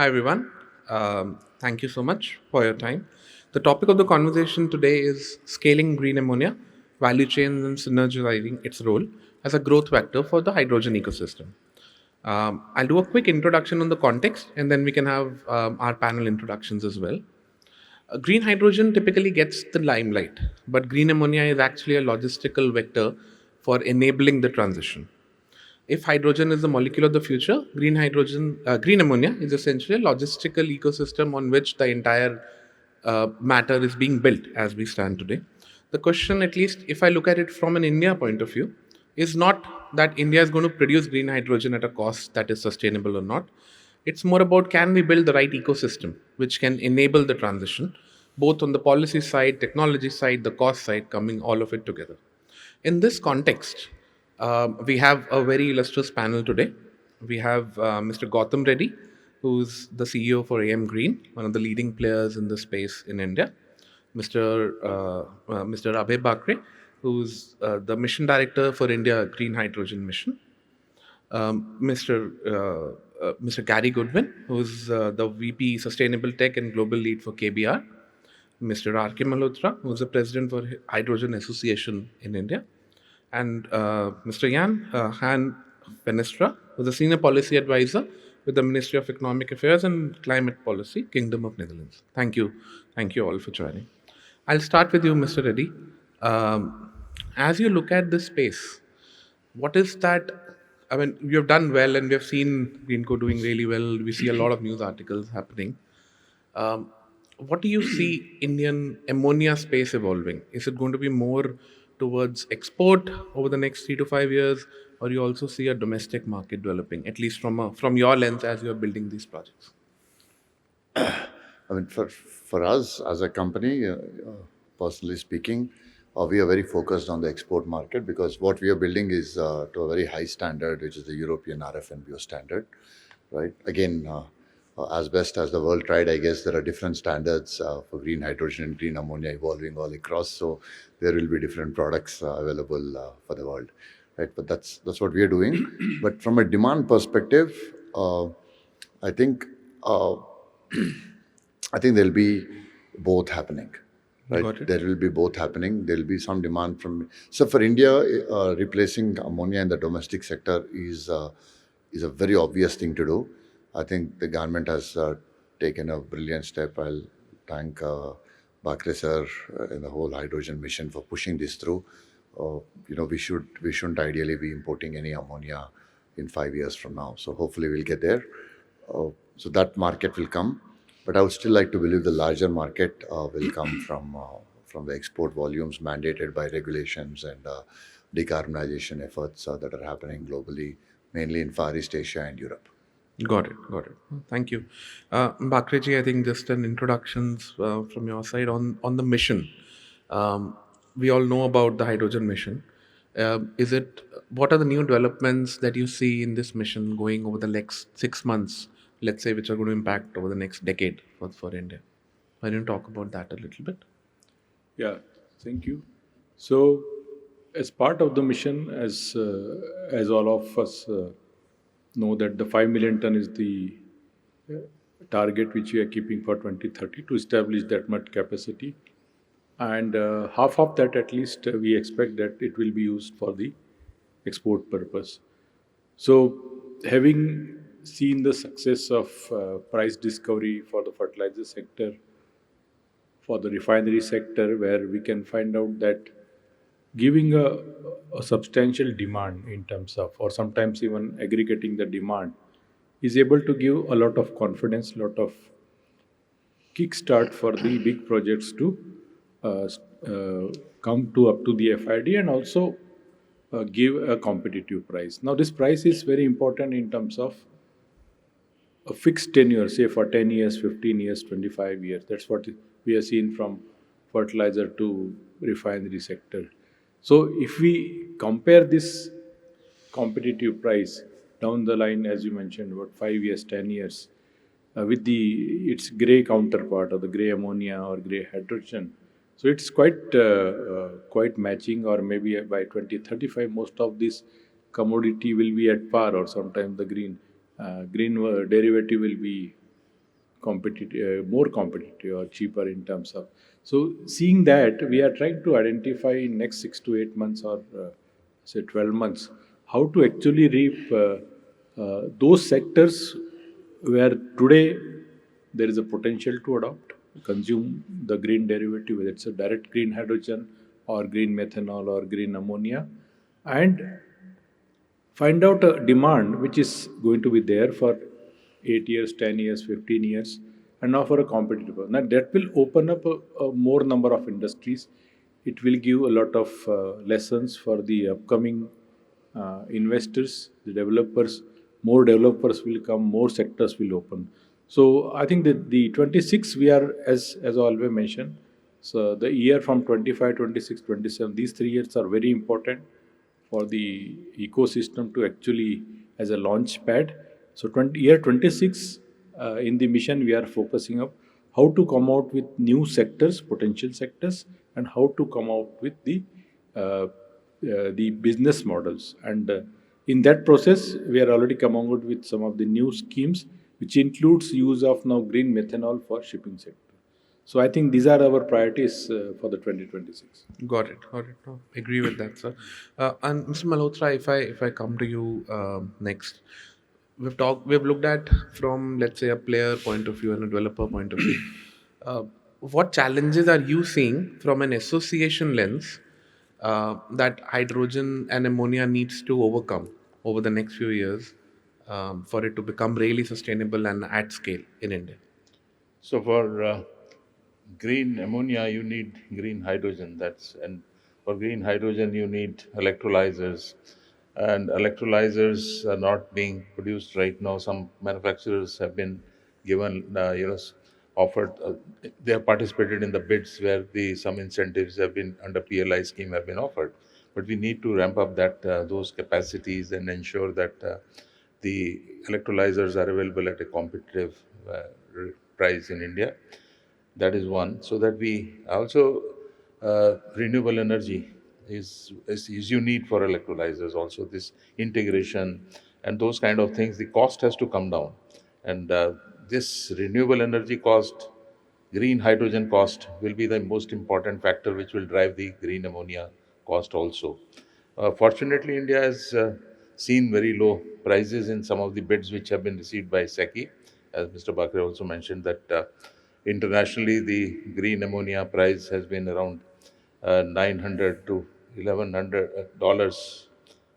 Hi, everyone. Thank you so much for your time. The topic of the conversation today is scaling green ammonia, value chains, and synergizing its role as a growth vector for the hydrogen ecosystem. I'll do a quick introduction on the context, and then we can have our panel introductions as well. Green hydrogen typically gets the limelight, but green ammonia is actually a logistical vector for enabling the transition. If hydrogen is the molecule of the future, green ammonia is essentially a logistical ecosystem on which the entire matter is being built as we stand today. The question, at least if I look at it from an India point of view, is not that India is going to produce green hydrogen at a cost that is sustainable or not. It's more about can we build the right ecosystem which can enable the transition, both on the policy side, technology side, the cost side, coming all of it together. In this context, we have a very illustrious panel today. We have Mr. Gautam Reddy, who's the CEO for AM Green, one of the leading players in the space in India. Mr. Abhay Bakre, who's the mission director for India Green Hydrogen Mission. Mr. Gary Goodwin, who's the VP Sustainable Tech and Global Lead for KBR. Mr. R.K. Malhotra, who's the president for Hydrogen Association in India, and Mr. Jan Han Fenestra, who's a senior policy advisor with the Ministry of Economic Affairs and Climate Policy, Kingdom of Netherlands. Thank you all for joining. I'll start with you, Mr. Reddy. As you look at this space, what is that? I mean, we have done well, and we have seen Greenco doing really well. We see a lot of news articles happening. Um, what do you see Indian ammonia space evolving? Is it going to be more towards export over the next 3 to 5 years, or you also see a domestic market developing, at least from your lens as you are building these projects? I mean, for us as a company, personally speaking, we are very focused on the export market because what we are building is to a very high standard, which is the European RFNBO standard, right? Again, as best as the world tried, I guess there are different standards for green hydrogen and green ammonia evolving all across. So there will be different products available for the world, right? But that's what we are doing. But from a demand perspective, I think. I think there'll be both happening, right? Got it. There will be both happening. There'll be some demand from. So for India, replacing ammonia in the domestic sector is a very obvious thing to do. I think the government has taken a brilliant step. I'll thank Bakre sir and the whole hydrogen mission for pushing this through. We shouldn't ideally be importing any ammonia in 5 years from now. So hopefully we'll get there. So that market will come. But I would still like to believe the larger market will come from the export volumes mandated by regulations and decarbonization efforts that are happening globally, mainly in Far East Asia and Europe. Got it. Got it. Thank you. Bakreji, I think just an introductions from your side on the mission. We all know about the hydrogen mission. What are the new developments that you see in this mission going over the next 6 months, let's say, which are going to impact over the next decade for India? Why don't you talk about that a little bit? Yeah, thank you. So, as part of the mission, as all of us know, that the 5 million ton is the target which we are keeping for 2030 to establish that much capacity, and half of that at least we expect that it will be used for the export purpose. So, having seen the success of price discovery for the fertilizer sector, for the refinery sector, where we can find out that giving a substantial demand in terms of, or sometimes even aggregating the demand, is able to give a lot of confidence, lot of kickstart for the big projects to uh, s- uh, come to up to the FID, and also give a competitive price. Now, this price is very important in terms of a fixed tenure, say for 10 years, 15 years, 25 years. That's what we have seen from fertilizer to refinery sector. So if we compare this competitive price down the line, as you mentioned, about 5 years, 10 years, with the its gray counterpart, or the gray ammonia or gray hydrogen, so it's quite matching, or maybe by 2035, most of this commodity will be at par, or sometimes the green derivative will be more competitive or cheaper in terms of. So seeing that, we are trying to identify in next 6 to 8 months or say 12 months how to actually reap those sectors where today there is a potential to adopt, consume the green derivative, whether it's a direct green hydrogen or green methanol or green ammonia, and find out a demand which is going to be there for 8 years, 10 years, 15 years, and offer a competitive one. Now, that will open up a more number of industries. It will give a lot of lessons for the upcoming investors, the developers. More developers will come, more sectors will open. So I think that the 26 we are, as always mentioned, so the year from 25, 26, 27, these 3 years are very important for the ecosystem to actually as a launch pad. So year 26 in the mission we are focusing up how to come out with new sectors, potential sectors, and how to come out with the business models. And in that process, we are already coming out with some of the new schemes, which includes use of now green methanol for shipping sector. So I think these are our priorities for the 2026. Got it. Got it. No, agree with that, sir. And Mr. Malhotra, if I come to you next, we've looked at from, let's say, a player point of view and a developer point of view. Uh, what challenges are you seeing from an association lens that hydrogen and ammonia needs to overcome over the next few years for it to become really sustainable and at scale in India? So for green ammonia, you need green hydrogen. And for green hydrogen, you need electrolyzers, and electrolyzers are not being produced right now. Some manufacturers have been given, offered. They have participated in the bids where the some incentives have been under PLI scheme have been offered. But we need to ramp up those capacities and ensure that the electrolyzers are available at a competitive price in India. That is one. So that we also renewable energy is you need for electrolyzers. Also, this integration and those kind of things, the cost has to come down, and this renewable energy cost, green hydrogen cost will be the most important factor which will drive the green ammonia cost also. Fortunately, India has seen very low prices in some of the bids which have been received by SECI. As Mr. Bakre also mentioned, that internationally the green ammonia price has been around 900 to $1,100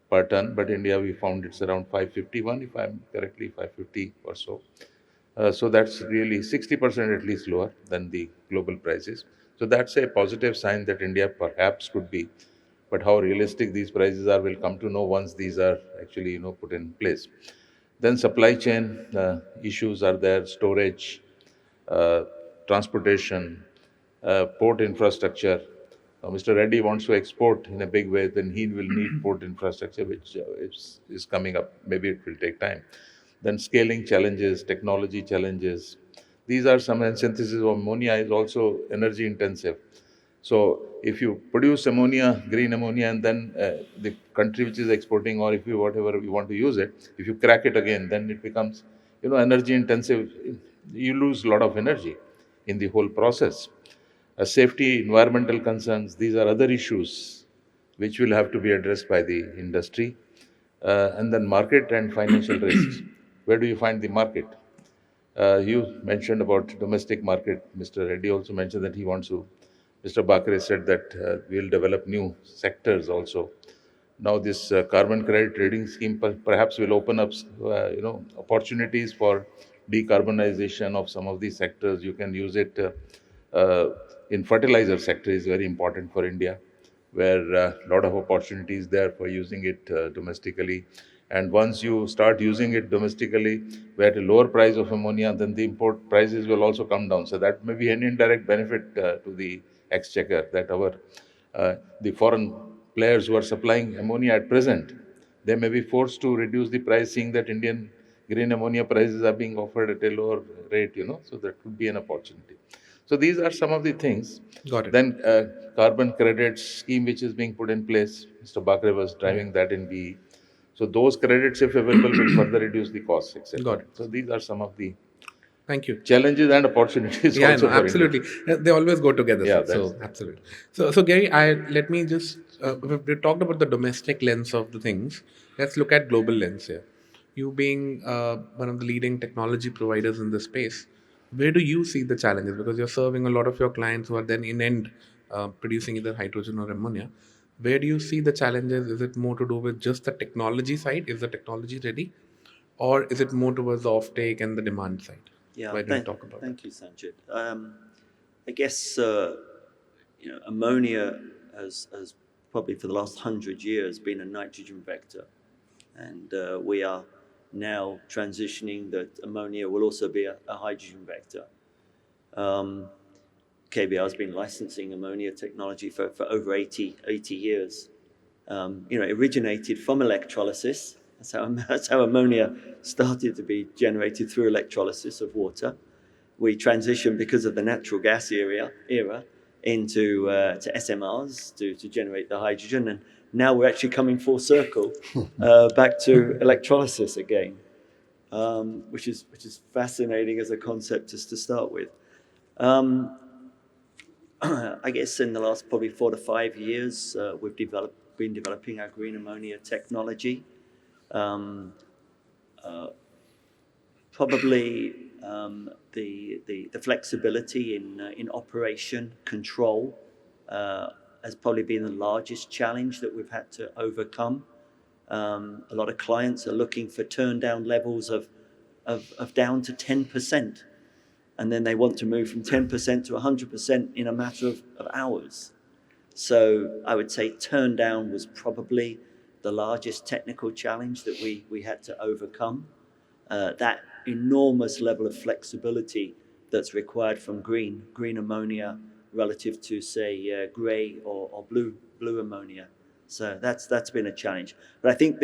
per ton, but India we found it's around 551, if I'm correctly 550 or so. So that's really 60% at least lower than the global prices. So that's a positive sign that India perhaps could be. But how realistic these prices are, we'll come to know once these are actually put in place. Then supply chain issues are there, storage, uh, transportation, port infrastructure. Mr. Reddy wants to export in a big way, then he will need port infrastructure, which is coming up. Maybe it will take time. Then scaling challenges, technology challenges. These are some, and synthesis of ammonia is also energy intensive. So if you produce ammonia, green ammonia, and then the country which is exporting, or if you whatever you want to use it, if you crack it again, then it becomes energy intensive. You lose a lot of energy in the whole process. Safety, environmental concerns, these are other issues which will have to be addressed by the industry. And then market and financial risks. Where do you find the market? You mentioned about domestic market. Mr. Reddy also mentioned that he wants to. Mr. Bakre said that we'll develop new sectors also. Now, this carbon credit trading scheme perhaps will open up, opportunities for decarbonization of some of these sectors. You can use it in fertilizer sector is very important for India, where a lot of opportunities there for using it domestically. And once you start using it domestically, where at a lower price of ammonia, then the import prices will also come down. So that may be an indirect benefit to the exchequer, that the foreign players who are supplying ammonia at present, they may be forced to reduce the price, seeing that Indian green ammonia prices are being offered at a lower rate. So that could be an opportunity. So these are some of the things. Got it. Then carbon credits scheme which is being put in place. Mr. Bakre was driving that in BE. So those credits, if available, will further reduce the costs, etc. Got it. So these are some of the Thank you. challenges and opportunities Yeah, also no, for India. absolutely. They always go together, Yeah, sir. that's So absolutely. So Gary, I let me just we talked about the domestic lens of the things. Let's look at global lens here. You being one of the leading technology providers in this space, where do you see the challenges? Because you're serving a lot of your clients who are then in end producing either hydrogen or ammonia. Where do you see the challenges? Is it more to do with just the technology side? Is the technology ready, or is it more towards the offtake and the demand side? Yeah, Why don't you talk about that? thank you, Sanjit. I guess ammonia has probably for the last 100 years been a nitrogen vector, and we are now transitioning that ammonia will also be a hydrogen vector. KBR has been licensing ammonia technology for over 80 years. It originated from electrolysis. That's how ammonia started to be generated, through electrolysis of water. We transitioned because of the natural gas era into to SMRs to generate the hydrogen, and now we're actually coming full circle back to electrolysis again, which is fascinating as a concept just to start with. I guess in the last probably 4 to 5 years, we've been developing our green ammonia technology. Probably the flexibility in operation control has probably been the largest challenge that we've had to overcome. A lot of clients are looking for turn down levels of down to 10%. And then they want to move from 10% to 100% in a matter of hours. So I would say turn down was probably the largest technical challenge that we had to overcome. That enormous level of flexibility that's required from green ammonia relative to, say, grey or blue ammonia. So that's been a challenge. But I think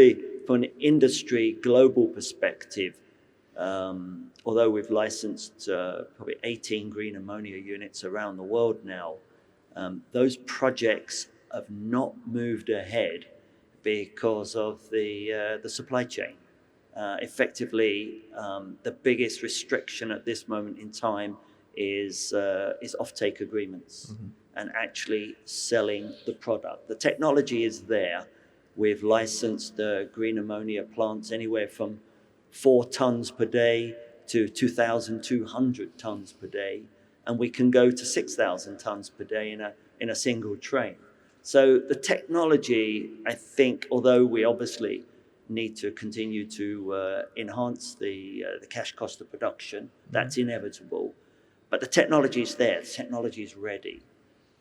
from an industry global perspective, although we've licensed probably 18 green ammonia units around the world now, those projects have not moved ahead because of the supply chain. Effectively, the biggest restriction at this moment in time is offtake agreements and actually selling the product. The technology is there. We've licensed green ammonia plants anywhere from 4 tons per day to 2,200 tons per day, and we can go to 6,000 tons per day in a single train. So the technology, I think, although we obviously need to continue to enhance the cash cost of production, that's inevitable. But the technology is there. The technology is ready.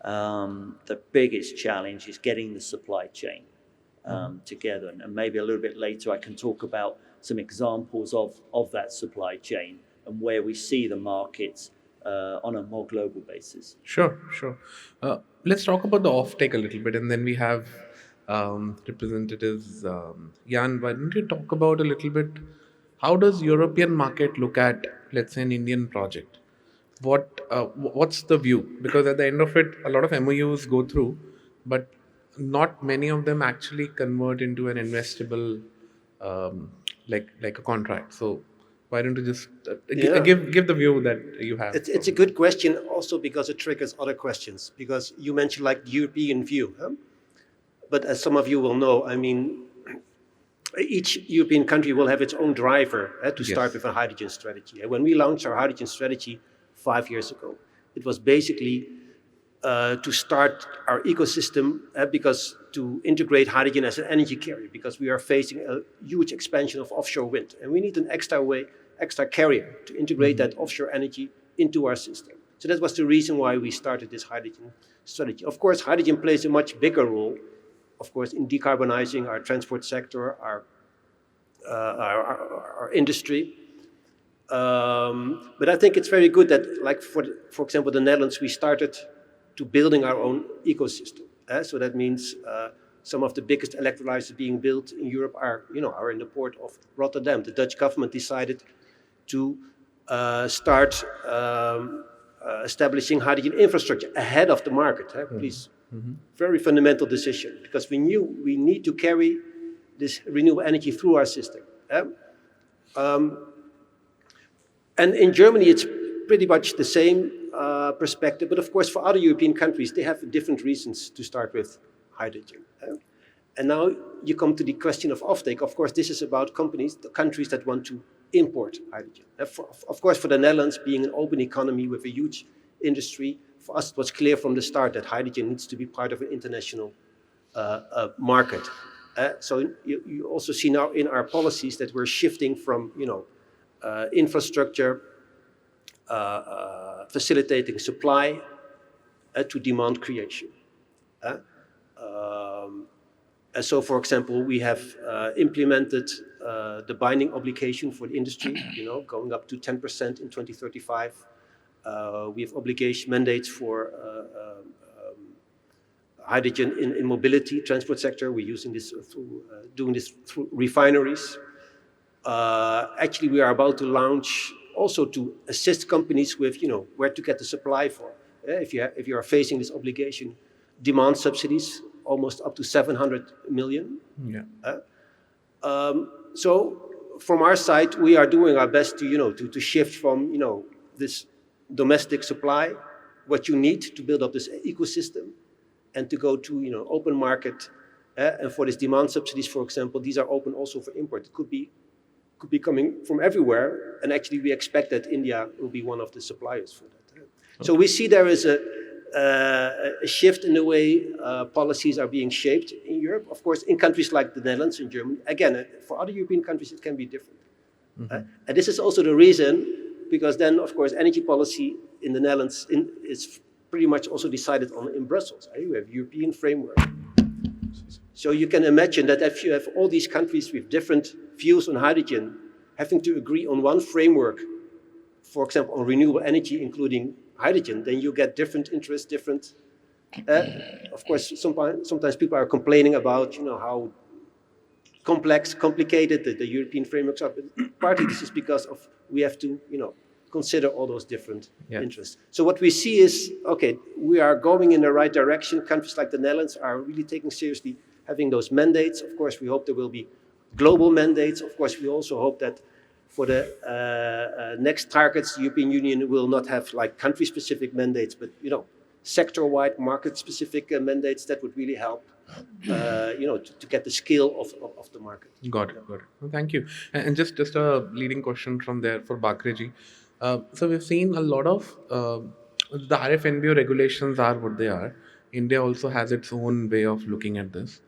The biggest challenge is getting the supply chain together, and maybe a little bit later I can talk about some examples of that supply chain and where we see the markets on a more global basis. Sure, sure. Let's talk about the offtake a little bit, and then we have representatives. Jan, why don't you talk about a little bit? How does European market look at, let's say, an Indian project? What's the view? Because at the end of it, a lot of MOUs go through, but not many of them actually convert into an investable, like a contract. So why don't you just Yeah. give the view that you have? It's a good question also because it triggers other questions. Because you mentioned like the European view. Huh? But as some of you will know, I mean, each European country will have its own driver to start with a hydrogen strategy. And when we launched our hydrogen strategy 5 years ago, it was basically to start our ecosystem because to integrate hydrogen as an energy carrier, because we are facing a huge expansion of offshore wind, and we need an extra carrier to integrate that offshore energy into our system. So that was the reason why we started this hydrogen strategy. Of course, hydrogen plays a much bigger role, of course, in decarbonizing our transport sector, our industry. But I think it's very good that, like for example, the Netherlands, we started to building our own ecosystem. So that means some of the biggest electrolyzers being built in Europe are in the port of Rotterdam. The Dutch government decided to start establishing hydrogen infrastructure ahead of the market. Please, very fundamental decision, because we knew we need to carry this renewable energy through our system. And in Germany, it's pretty much the same perspective. But of course, for other European countries, they have different reasons to start with hydrogen. And now you come to the question of offtake. Of course, this is about the countries that want to import hydrogen. Of course, for the Netherlands, being an open economy with a huge industry, for us it was clear from the start that hydrogen needs to be part of an international market. So you also see now in our policies that we're shifting from infrastructure facilitating supply to demand creation. So, for example, we have implemented the binding obligation for the industry, going up to 10% in 2035. We have obligation mandates for hydrogen in mobility, transport sector. We're using this doing this through refineries. Actually, we are about to launch also to assist companies with, where to get the supply for. If you are facing this obligation, demand subsidies, almost up to 700 million. Yeah. So from our side, we are doing our best to shift from, this domestic supply, what you need to build up this ecosystem, and to go to, open market. And for these demand subsidies, for example, these are open also for import. It could be coming from everywhere, and actually we expect that India will be one of the suppliers for that. Okay. So we see there is a shift in the way policies are being shaped in Europe. Of course, in countries like the Netherlands and Germany. Again, for other European countries, it can be different. Mm-hmm. And this is also the reason, because then, of course, energy policy in the Netherlands is pretty much also decided on in Brussels. Right? We have European framework. So you can imagine that if you have all these countries with different views on hydrogen, having to agree on one framework, for example, on renewable energy, including hydrogen, then you get different interests, different. Of course, sometimes people are complaining about, how complicated the European frameworks are. But partly this is because of we have to, consider all those different interests. So what we see is, okay, we are going in the right direction. Countries like the Netherlands are really taking seriously having those mandates. Of course, we hope there will be global mandates. Of course, we also hope that for the next targets, the European Union will not have like country-specific mandates, but sector-wide, market-specific mandates that would really help, to get the scale of the market. Got it. Well, thank you. And just a leading question from there for Bakreji. So we've seen a lot of the RFNBO regulations are what they are. India also has its own way of looking at this.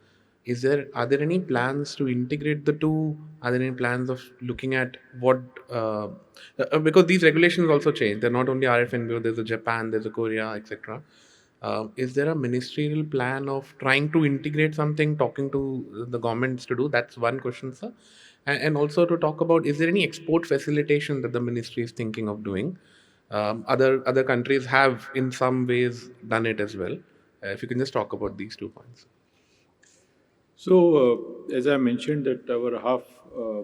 Are there any plans to integrate the two? Are there any plans of looking at what because these regulations also change. They're not only RFNBO. There's a Japan, there's a Korea, etc. Is there a ministerial plan of trying to integrate something, talking to the governments to do? That's one question, sir. And also to talk about, is there any export facilitation that the ministry is thinking of doing? Other countries have in some ways done it as well. If you can just talk about these 2 points. So, as I mentioned, that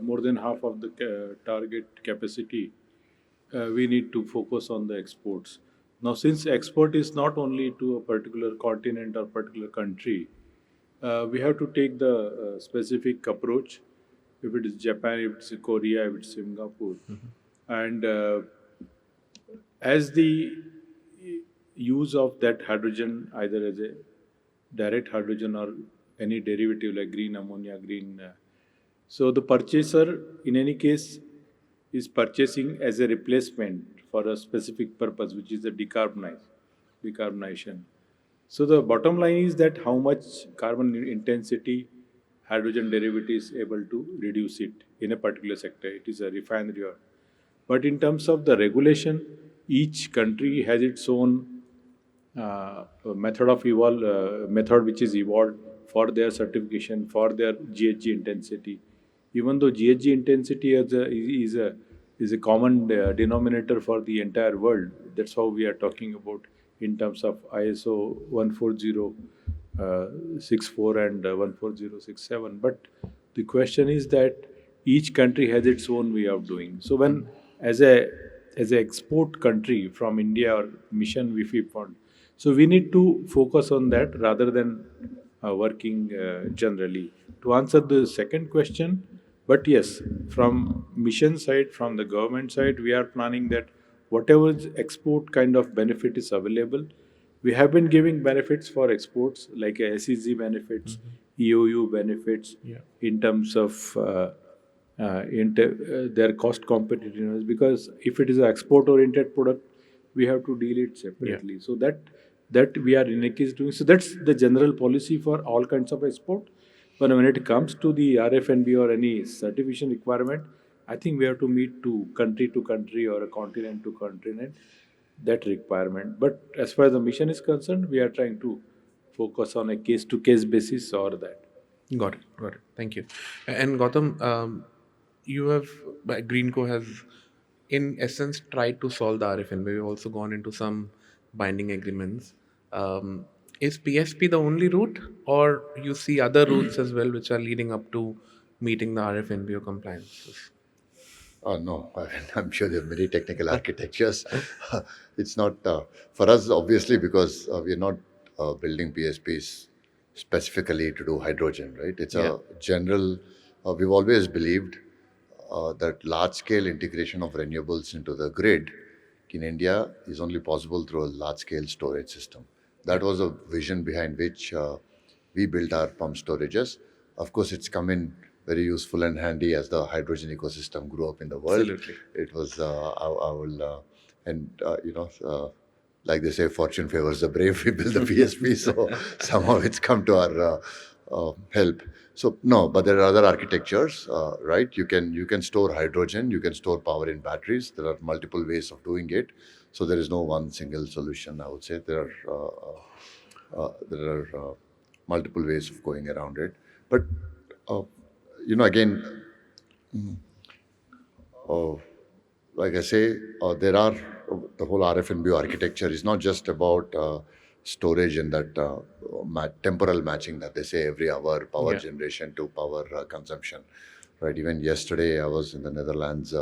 more than half of the target capacity, we need to focus on the exports. Now, since export is not only to a particular continent or particular country, we have to take the specific approach. If it is Japan, if it's Korea, if it's Singapore, and as the use of that hydrogen, either as a direct hydrogen or any derivative like green ammonia, so the purchaser in any case is purchasing as a replacement for a specific purpose, which is the decarbonization. So the bottom line is that how much carbon intensity hydrogen derivative is able to reduce it in a particular sector. It is a refinery but in terms of the regulation, each country has its own method which is evolved for their certification, for their GHG intensity. Even though GHG intensity is a common denominator for the entire world, that's how we are talking about in terms of ISO 14064 and 14067. But the question is that each country has its own way of doing. So when as an export country from India or mission WIFI fund, so we need to focus on that rather than working generally. To answer the second question, But yes, from mission side, from the government side, we are planning that whatever is export kind of benefit is available, we have been giving benefits for exports like SEZ benefits, EOU benefits Yeah. in terms of their cost competitiveness. Because if it is an export oriented product, we have to deal it separately. So that we are in a case doing. So that's the general policy for all kinds of export. But when it comes to the RFNB or any certification requirement, I think we have to meet to country or a continent to continent that requirement. But as far as the mission is concerned, we are trying to focus on a case to case basis or that. Got it. Got it. Thank you. And Gautam, you have Greenco has, in essence, tried to solve the RFN. We've also gone into some binding agreements. Is PSP the only route, or you see other routes as well, which are leading up to meeting the RFNBO compliances? No, I'm sure there are many technical architectures. It's not for us, obviously, because we're not building PSPs specifically to do hydrogen, right? It's Yeah. a general. We've always believed that large-scale integration of renewables into the grid in India is only possible through a large-scale storage system. That was a vision behind which we built our pump storages. Of course, it's come in very useful and handy as the hydrogen ecosystem grew up in the world. Absolutely. It was, I will, and like they say, fortune favors the brave. We built the PSP, so somehow it's come to our help. So no, but there are other architectures, right? You can store hydrogen, you can store power in batteries. There are multiple ways of doing it. So there is no one single solution. I would say there are multiple ways of going around it. But uh, again, like I say, there are the whole RFNBO architecture is not just about storage and that temporal matching that they say every hour, power Yeah. generation to power consumption, right? Even yesterday, I was in the Netherlands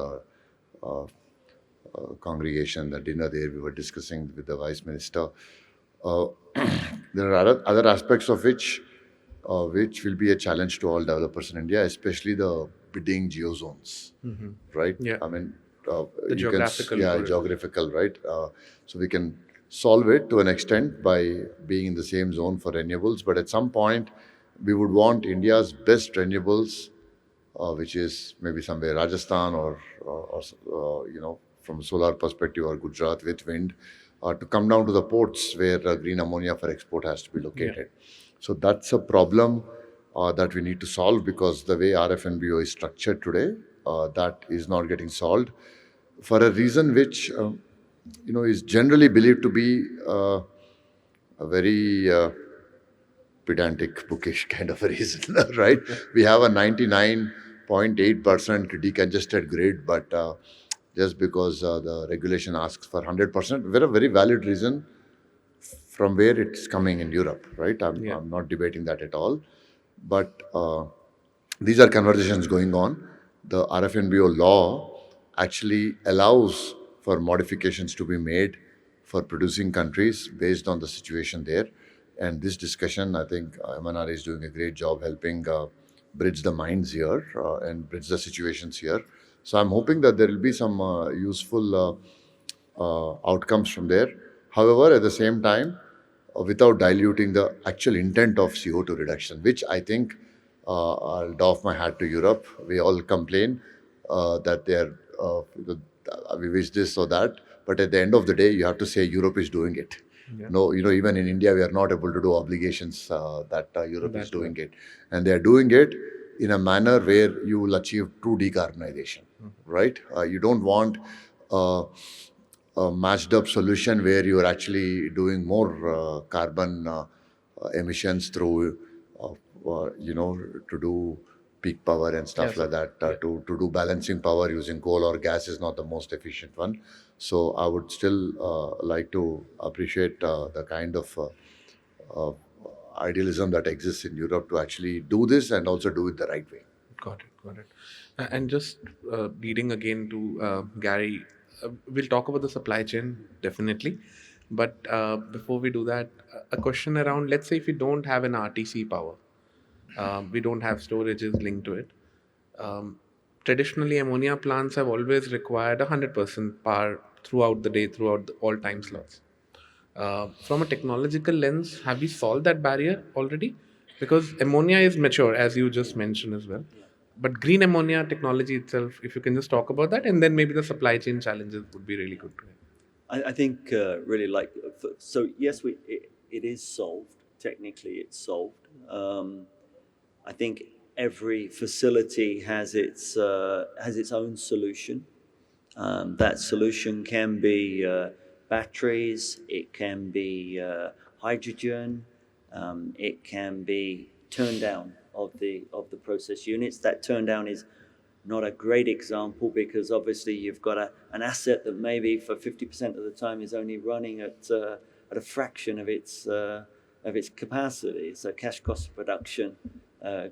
congregation, the dinner there, we were discussing with the vice minister. Uh, there are other aspects of which will be a challenge to all developers in India, especially the bidding geozones, right? Yeah. I mean, The you can, geographical yeah, corridor. geographical, right? So we can solve it to an extent by being in the same zone for renewables, but at some point, we would want India's best renewables, which is maybe somewhere Rajasthan or from a solar perspective or Gujarat with wind, to come down to the ports where green ammonia for export has to be located. So that's a problem that we need to solve because the way RFNBO is structured today, that is not getting solved for a reason which is generally believed to be a very pedantic, bookish kind of a reason, right? We have a 99.8% decongested grid, but just because the regulation asks for 100%, very very valid reason from where it's coming in Europe, right? Yeah. I'm not debating that at all, but these are conversations going on. The RFNBO law actually allows for modifications to be made for producing countries based on the situation there. And this discussion, I think MNR is doing a great job helping bridge the minds here and bridge the situations here. So I'm hoping that there will be some useful outcomes from there. However, at the same time, without diluting the actual intent of CO2 reduction, which I think I'll doff my hat to Europe. We all complain that we wish this or that, but at the end of the day, you have to say Europe is doing it. Yeah. No, even in India, we are not able to do obligations that Europe is That way. doing it, and they are doing it in a manner where you will achieve true decarbonization, right? You don't want a matched up solution where you are actually doing more carbon emissions through, to do peak power and stuff Yes, like sir. that. To do balancing power using coal or gas is not the most efficient one. So I would still like to appreciate the kind of uh, idealism that exists in Europe to actually do this and also do it the right way. Got it. Got it. And just leading again to Gary, we'll talk about the supply chain definitely. But before we do that, a question around, let's say if we don't have an RTC power, we don't have storages linked to it. Um, Traditionally, ammonia plants have always required 100% power throughout the day, throughout all time slots. From a technological lens, have we solved that barrier already? Because ammonia is mature, as you just mentioned as well. But green ammonia technology itself, if you can just talk about that, and then maybe the supply chain challenges would be really good to hear. I think really like so. Yes, it is solved. Technically, it's solved. I think every facility has its own solution. That solution can be batteries. It can be hydrogen. It can be turn down of the process units. That turn down is not a great example because obviously you've got an asset that maybe for 50% of the time is only running at a fraction of its capacity. So cash cost of production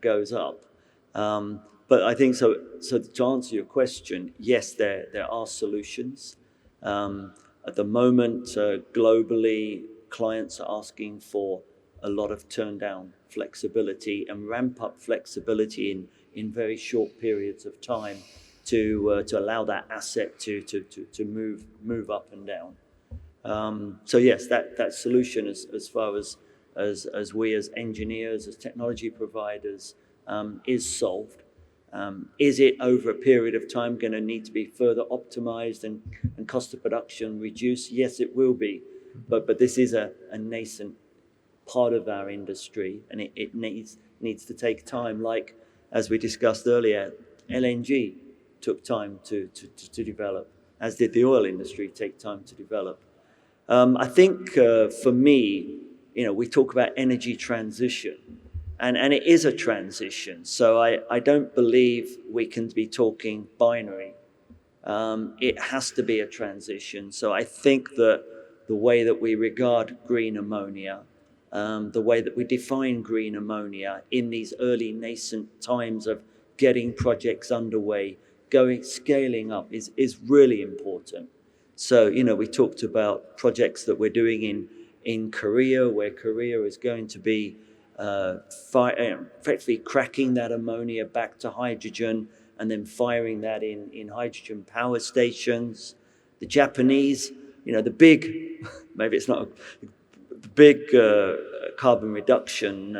goes up. But I think so. So to answer your question, yes, there are solutions. At the moment, globally, clients are asking for a lot of turn down flexibility and ramp up flexibility in very short periods of time to allow that asset to move up and down. So yes, that solution as far as we as engineers, as technology providers, is solved. Is it over a period of time going to need to be further optimized and cost of production reduced? Yes, it will be. But this is a nascent part of our industry, and it needs to take time. Like as we discussed earlier, LNG took time to develop, as did the oil industry take time to develop. I think for me, we talk about energy transition, and it is a transition. So I don't believe we can be talking binary. It has to be a transition. So I think that the way that we regard green ammonia, the way that we define green ammonia in these early nascent times of getting projects underway, scaling up is really important. So, we talked about projects that we're doing in Korea, where Korea is going to be effectively cracking that ammonia back to hydrogen and then firing that in hydrogen power stations. The Japanese, the big, maybe it's not the big carbon reduction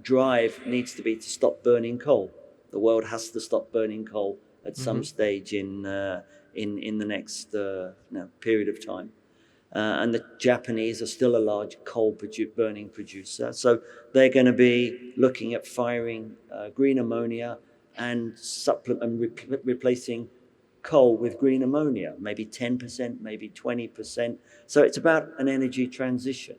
drive needs to be to stop burning coal. The world has to stop burning coal at some stage in the next period of time. And the Japanese are still a large coal burning producer. So they're going to be looking at firing green ammonia and replacing coal with green ammonia, maybe 10%, maybe 20%. So it's about an energy transition.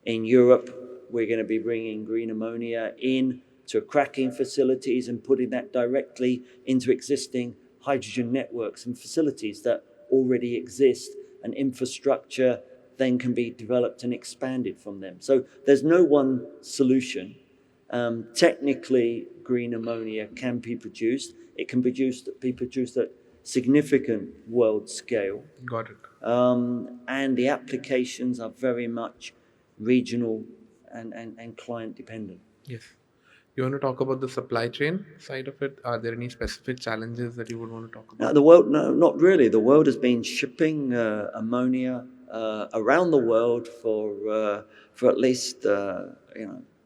In Europe, we're going to be bringing green ammonia in to cracking facilities and putting that directly into existing hydrogen networks and facilities that already exist, and infrastructure then can be developed and expanded from them. So there's no one solution. Technically, green ammonia can be produced. It can be produced at significant world scale. Got it. And the applications are very much regional and client dependent. Yes. You want to talk about the supply chain side of it? Are there any specific challenges that you would want to talk about? No, not really. The world has been shipping ammonia around the world for at least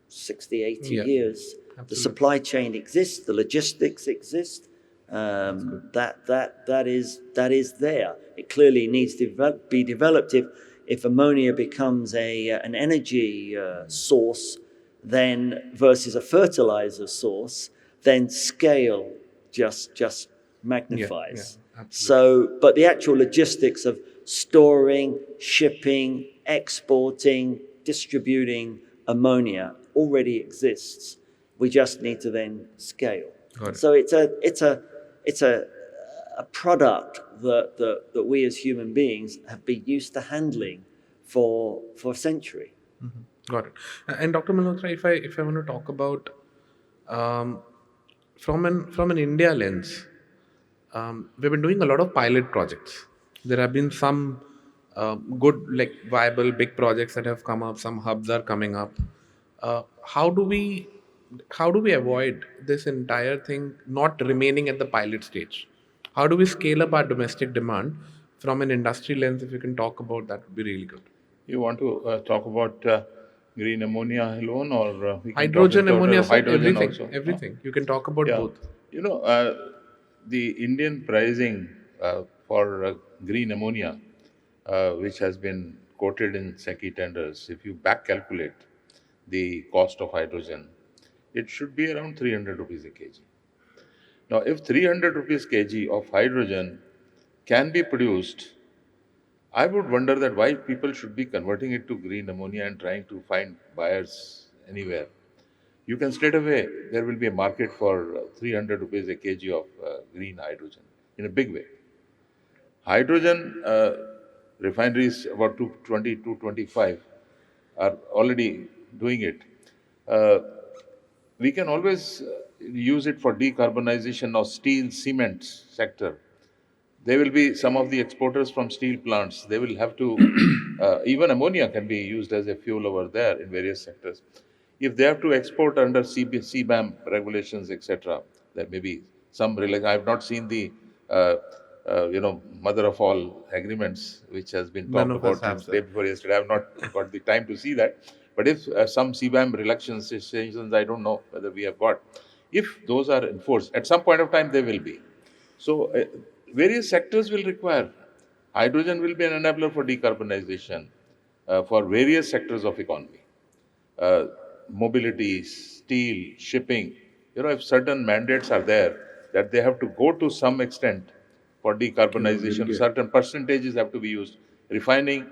60, 80 years. Absolutely. The supply chain exists. The logistics exist. That is there. It clearly needs to be developed. If ammonia becomes an energy source, then versus a fertilizer source, then scale just magnifies. So, but the actual logistics of storing, shipping, exporting, distributing ammonia already exists. We just need to then scale. So it's a product that we as human beings have been used to handling for a century. Mm-hmm. Got it. And Dr. Malhotra, if I want to talk about from an India lens, we've been doing a lot of pilot projects. There have been some good, viable big projects that have come up. Some hubs are coming up. How do we how do we avoid this entire thing not remaining at the pilot stage? How do we scale up our domestic demand from an industry lens? If you can talk about that, would be really good. You want to talk about green ammonia alone, or we can talk in Hydrogen, ammonia, total sir, hydrogen everything, also? Huh? everything. You can talk about Yeah. both. You know, the Indian pricing for green ammonia, which has been quoted in SECI tenders, if you back calculate the cost of hydrogen, it should be around 300 rupees a kg. Now, if 300 rupees kg of hydrogen can be produced, I would wonder that why people should be converting it to green ammonia and trying to find buyers anywhere. You can straight away, there will be a market for 300 rupees a kg of green hydrogen in a big way. Hydrogen refineries, about 220, 225, are already doing it. Uh, we can always use it for decarbonization of steel, cement sector. There will be some of the exporters from steel plants. They will have to, even ammonia can be used as a fuel over there in various sectors. If they have to export under CBAM regulations, etc., there may be some. I have not seen the, mother of all agreements, which has been None talked of us about have, in day sir. before yesterday. I have not got the time to see that. But if some CBAM relaxations, I don't know whether we have got. If those are enforced, at some point of time, they will be. So, various sectors will require. Hydrogen will be an enabler for decarbonization for various sectors of economy. Uh, Mobility, steel, shipping. If certain mandates are there that they have to go to some extent for decarbonization, certain percentages have to be used. Refining,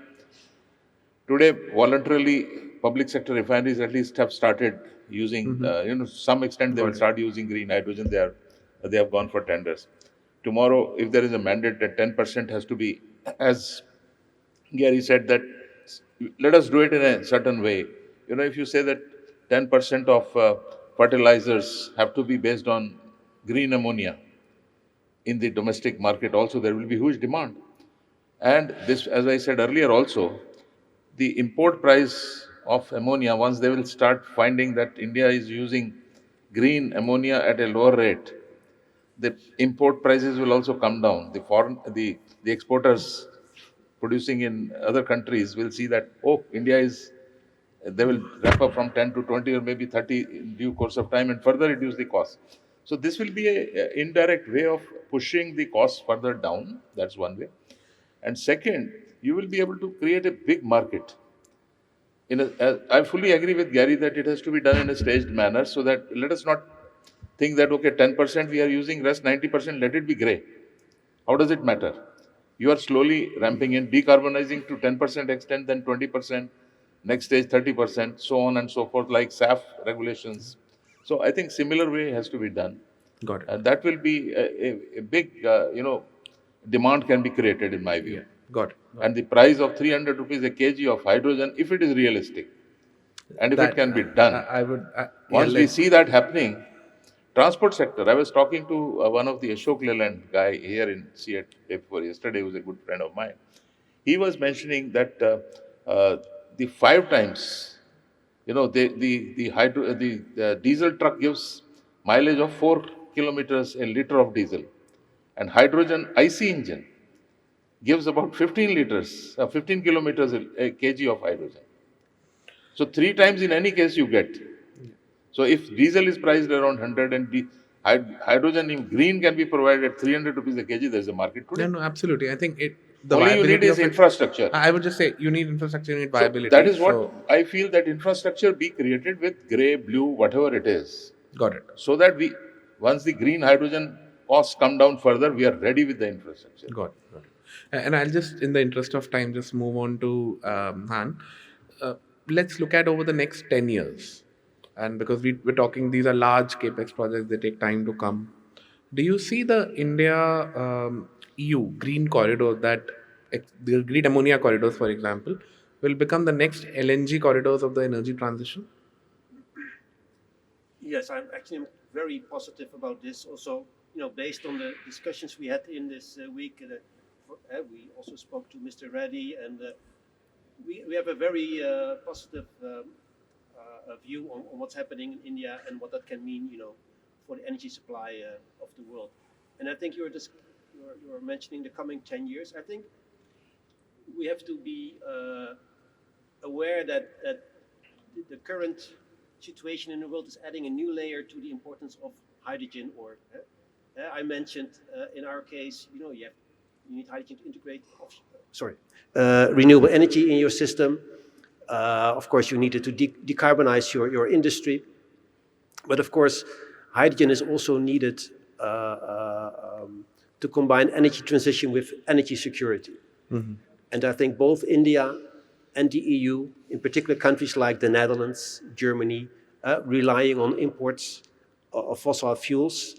today, voluntarily, public sector refineries at least have started using, some extent they will Got it. start using green hydrogen. They have gone for tenders. Tomorrow, if there is a mandate that 10% has to be, as Gary said, that let us do it in a certain way. If you say that 10% of fertilizers have to be based on green ammonia in the domestic market, also there will be huge demand. And this, as I said earlier, also the import price of ammonia, once they will start finding that India is using green ammonia at a lower rate, the import prices will also come down. The exporters producing in other countries will see that, oh, India is, they will ramp up from 10 to 20 or maybe 30 in due course of time and further reduce the cost. So this will be a indirect way of pushing the costs further down. That's one way. And second, you will be able to create a big market. I fully agree with Gary that it has to be done in a staged manner, so that let us not think that, okay, 10% we are using, rest 90% let it be grey. How does it matter? You are slowly ramping in, decarbonizing to 10% extent, then 20%, next stage 30%, so on and so forth, like SAF regulations. So I think similar way has to be done. Got it. And that will be a big, demand can be created in my view. Yeah. Got it. And the price of 300 rupees a kg of hydrogen, if it is realistic and if it That can be done, I would. Yeah. once we see that happening, transport sector. I was talking to one of the Ashok Leyland guy here in Seattle day before yesterday, who was a good friend of mine. He was mentioning that the 5 times, the diesel truck gives mileage of 4 kilometers a liter of diesel, and hydrogen IC engine gives about 15 liters, 15 kilometers a kg of hydrogen. So 3 times in any case you get. So if diesel is priced around 100 and hydrogen in green can be provided at 300 rupees a kg, there is a market No, today. no, absolutely. I think the Only you need viability is of it. infrastructure. I would just say you need infrastructure, you need So that viability. is what So I feel, that infrastructure be created with grey, blue, whatever it is, got it. so that once the green hydrogen costs come down further, we are ready with the infrastructure. Got it. Got it. And I'll just, in the interest of time, just move on to Han. Uh, let's look at over the next 10 years. And because we're talking, these are large capex projects, they take time to come. Do you see the India EU green corridor, the green ammonia corridors, for example, will become the next LNG corridors of the energy transition? Yes, I'm very positive about this. Also, based on the discussions we had in this week, we also spoke to Mr. Reddy, and we have a very positive view on what's happening in India and what that can mean, for the energy supply of the world. And I think you're mentioning the coming 10 years. I think we have to be aware that the current situation in the world is adding a new layer to the importance of hydrogen. Or I mentioned in our case, you need hydrogen to integrate renewable energy in your system. Of course, you needed to decarbonize your industry. But of course, hydrogen is also needed to combine energy transition with energy security. Mm-hmm. And I think both India and the EU, in particular countries like the Netherlands, Germany, relying on imports of fossil fuels,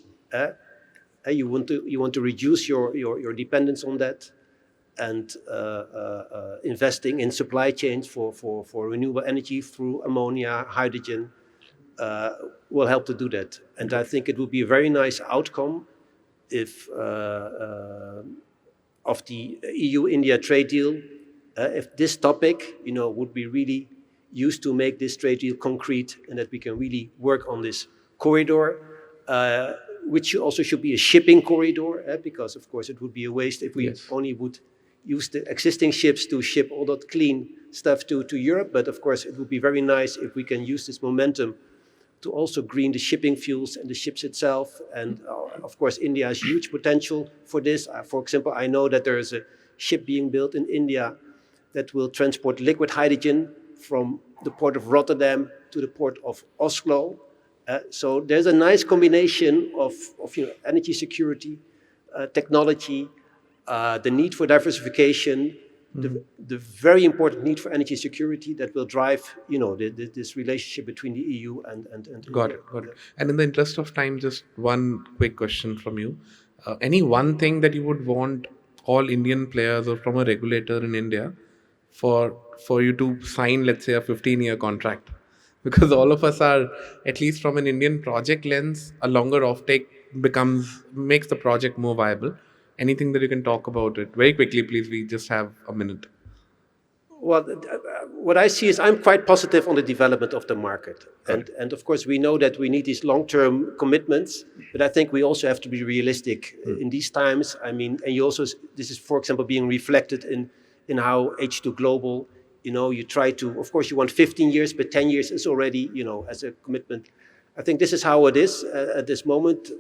you want to reduce your dependence on that, and investing in supply chains for renewable energy through ammonia, hydrogen, will help to do that. And I think it would be a very nice outcome if of the EU-India trade deal, if this topic, would be really used to make this trade deal concrete, and that we can really work on this corridor, which also should be a shipping corridor, because of course it would be a waste if we only would use the existing ships to ship all that clean stuff to Europe. But of course, it would be very nice if we can use this momentum to also green the shipping fuels and the ships itself. And of course, India has huge potential for this. For example, I know that there is a ship being built in India that will transport liquid hydrogen from the port of Rotterdam to the port of Oslo. So there's a nice combination of energy security, technology, the need for diversification, the very important need for energy security that will drive, this relationship between the EU and Got it. And in the interest of time, just one quick question from you. Any one thing that you would want all Indian players or from a regulator in India for you to sign, let's say, a 15-year contract? Because all of us are, at least from an Indian project lens, a longer offtake makes the project more viable. Anything that you can talk about it very quickly, please? We just have a minute. Well, what I see is I'm quite positive on the development of the market. And of course, we know that we need these long-term commitments, but I think we also have to be realistic in these times. I mean, and this is, for example, being reflected in how H2 Global, you try to, of course, you want 15 years, but 10 years is already, as a commitment. I think this is how it is at this moment.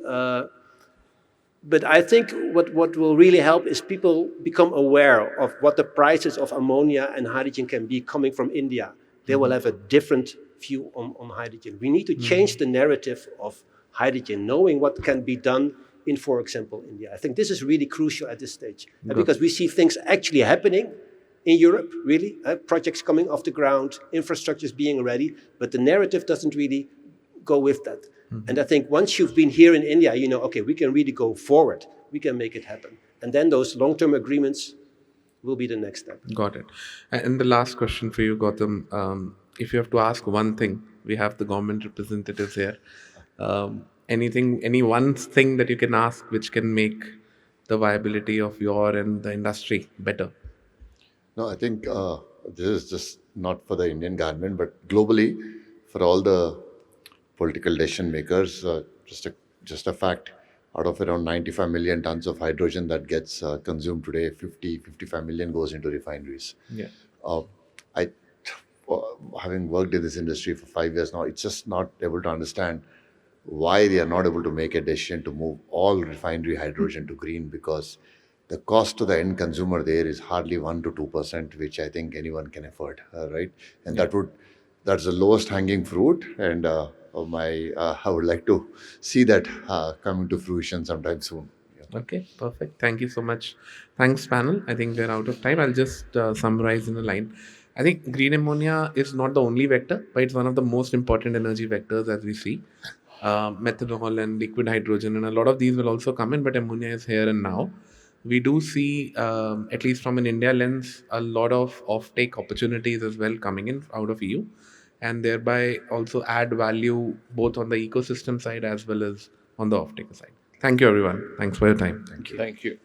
But I think what will really help is people become aware of what the prices of ammonia and hydrogen can be coming from India. They will have a different view on hydrogen. We need to change the narrative of hydrogen, knowing what can be done in, for example, India. I think this is really crucial at this stage, because we see things actually happening in Europe, really, projects coming off the ground, infrastructures being ready, but the narrative doesn't really go with that. And I think once you've been here in India, okay, we can really go forward. We can make it happen. And then those long-term agreements will be the next step. Got it. And the last question for you, Gautam, if you have to ask one thing, we have the government representatives here. Any one thing that you can ask which can make the viability of your and the industry better? No, I think this is just not for the Indian government, but globally, for all the political decision makers, just a fact, out of around 95 million tons of hydrogen that gets consumed today, 55 million goes into refineries. Yeah. Having worked in this industry for 5 years now, it's just not able to understand why they are not able to make a decision to move all refinery hydrogen to green, because the cost to the end consumer there is hardly 1 to 2%, which I think anyone can afford, right? And that's the lowest hanging fruit, and I would like to see that coming to fruition sometime soon. Yeah. Okay, perfect. Thank you so much. Thanks, panel. I think we're out of time. I'll just summarize in a line. I think green ammonia is not the only vector, but it's one of the most important energy vectors as we see. Methanol and liquid hydrogen, and a lot of these will also come in, but ammonia is here and now. We do see, at least from an India lens, a lot of offtake opportunities as well coming in out of EU, and thereby also add value both on the ecosystem side as well as on the offtake side. Thank you, everyone. Thanks for your time. Thank you. Thank you.